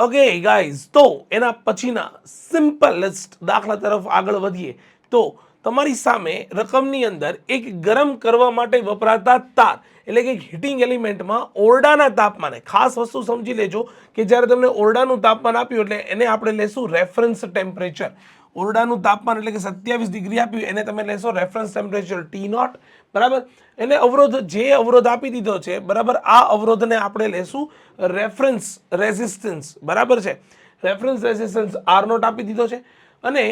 Okay guys, તો એના પછીના સિમ્પલેસ્ટ દાખલા તરફ આગળ વધીએ તો તમારી સામે રકમની અંદર એક ગરમ કરવા માટે વપરાતા તાર એટલે કે હીટિંગ એલિમેન્ટમાં ઓરડાના તાપમાને, ખાસ વસ્તુ સમજી લેજો કે જ્યારે તમને ઓરડાનું તાપમાન આપ્યું એટલે એને આપણે લેશું રેફરન્સ ટેમ્પરેચર. ઓરડાનું તાપમાન એટલે કે 27 ડિગ્રી આપ્યું એને તમે લેશો રેફરન્સ ટેમ્પરેચર T0, બરાબર. એને અવરોધ, જે અવરોધ આપી દીધો છે, બરાબર, આ અવરોધને આપણે લેશું રેફરન્સ રેઝિસ્ટન્સ, બરાબર છે. રેફરન્સ રેઝિસ્ટન્સ R0 આપી દીધો છે અને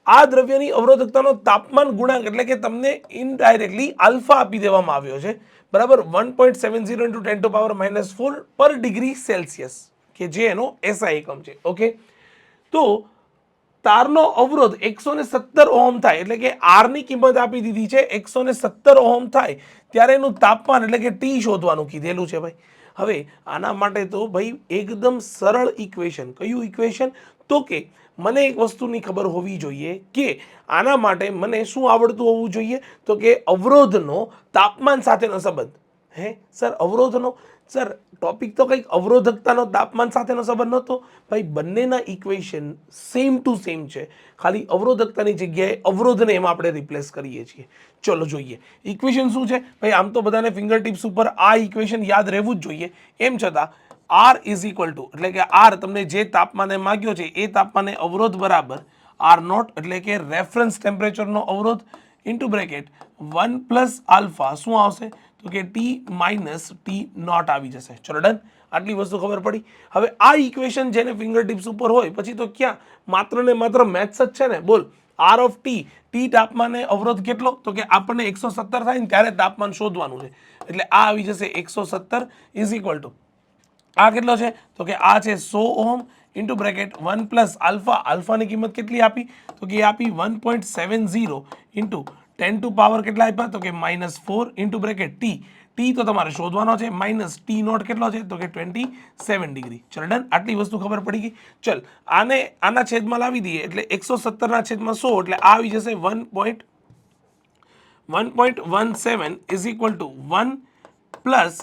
આ દ્રવ્યની અવરોધકતાનો તાપમાન ગુણાંક એટલે કે તમને ઇનડાયરેક્ટલી આલ્ફા આપી દેવામાં આવ્યો છે, બરાબર. 1.70 × 10⁻⁴ પર ડિગ્રી સેલ્સિયસ, કે જે એનો SI એકમ છે. ઓકે, તો તારનો અવરોધ 117 ઓહમ થાય એટલે કે R ની કિંમત આપી દીધી છે 117 ઓહમ થાય ત્યારે એનું તાપમાન એટલે કે T શોધવાનું કીધેલું છે ભાઈ. હવે આના માટે તો ભાઈ એકદમ સરળ ઇક્વેશન. કયું ઇક્વેશન? તો કે મને એક વસ્તુની ખબર હોવી જોઈએ કે આના માટે મને શું આવડતું હોવું જોઈએ, તો કે અવરોધનો તાપમાન સાથેનો સંબંધ. હે સર, અવરોધનો? સર, ટોપિક તો કંઈક અવરોધકતાનો તાપમાન સાથેનો સંબંધ નહોતો ભાઈ. બંનેના ઇક્વેશન સેમ ટુ સેમ છે, ખાલી અવરોધકતાની જગ્યાએ અવરોધને એમાં આપણે રિપ્લેસ કરીએ છીએ. ચલો જોઈએ ઇક્વેશન શું છે ભાઈ. આમ તો બધાને ફિંગર ટિપ્સ ઉપર આ ઇક્વેશન યાદ રહેવું જ જોઈએ. એમ છતાં R ઇઝ ઇક્વલ ટુ એટલે કે R તમને જે તાપમાને માગ્યો છે એ તાપમાને અવરોધ બરાબર R0 એટલે કે રેફરન્સ ટેમ્પરેચરનો અવરોધ ઇન્ટુ બ્રેકેટ 1 પ્લસ આલ્ફા શું આવશે, તો કે T માઇનસ T0 આવી જશે. ચલો ડન, આટલી વસ્તુ ખબર પડી. હવે આ ઇક્વેશન જેને ફિંગર ટિપ્સ ઉપર હોય પછી તો ક્યાં માત્ર ને માત્ર મેથ્સ જ છે ને. બોલ, R ઓફ T, T તાપમાને અવરોધ કેટલો, તો કે આપણને 117 થાય ને ત્યારે તાપમાન શોધવાનું છે એટલે આ આવી જશે 117 ઇઝ ઇક્વલ ટુ આ કેટલો છે, તો કે આ છે 100 ohm into bracket 1 plus alpha. આલ્ફાની કિંમત કેટલી આપી, તો કે એ આપી 1.70 ઇન્ટુ 10⁻ કેટલા આપ્યા, તો કે -4 ઇન્ટુ બ્રેકેટ T. T તો તમારે શોધવાનો છે, માઇનસ T0 કેટલો છે, તો કે 27 ડિગ્રી. ચલ ડન, આટલી વસ્તુ ખબર પડી ગઈ. ચલ આને આના છેદમાં લાવી દઈએ એટલે 117 ના છેદમાં 100 એટલે આ આવી જશે 1.17 is equal to 1 plus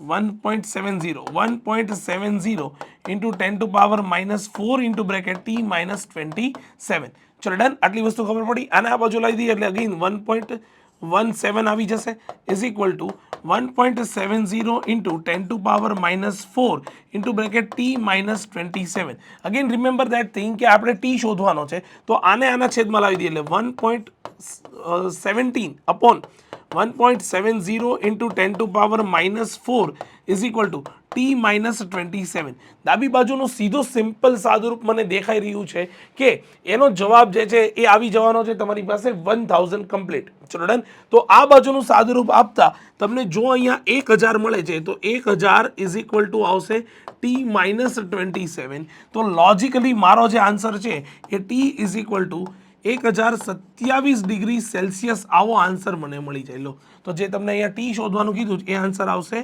1.70 into 10⁻⁻4 into bracket T minus 27. ચલો ડન, આટલી વસ્તુ ખબર પડી. આને આ બાજુ લાવી દઈએ એટલે અગેન 1.17 આવી જશે is equal to 1.70 into 10⁻⁻4 into bracket T minus 27. Again remember that thing કે આપણે T શોધવાનો છે તો આને આના છેદમાં લાવી દઈએ એટલે 1.17 upon 1.70 into 10⁻⁻4 is equal to T minus 27. ડાબી બાજુનું સીધું સિમ્પલ સાદુરૂપ મને દેખાઈ રહ્યું છે કે એનો જવાબ જે છે એ આવી જવાનો છે તમારી પાસે 1000 કમ્પ્લીટ. ચલો ડન. તો આ બાજુનું સાદુરૂપ આપતા તમને જો અહીંયા 1000 મળે છે તો 1000 ઇઝ ઇક્વલ ટુ આવશે T માઇનસ 27. તો લોજિકલી મારો જે આન્સર છે એ T is equal to 1027 degree Celsius આવો આન્સર મને મળી જાય. લો, તો જે તમને અહીંયા T શોધવાનું કીધું એ આન્સર આવશે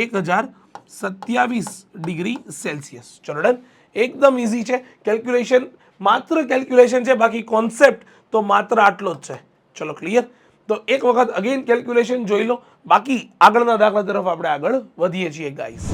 1027 ડિગ્રી સેલ્સિયસ. ચલો ડન, એકદમ ઇઝી છે. કેલ્ક્યુલેશન માત્ર કેલ્ક્યુલેશન છે, બાકી કોન્સેપ્ટ તો માત્ર આટલો જ છે. ચલો ક્લિયર. તો એક વખત અગેન કેલ્ક્યુલેશન જોઈ લો, બાકી આગળના દાખલા તરફ આપણે આગળ વધીએ છીએ ગાઈસ.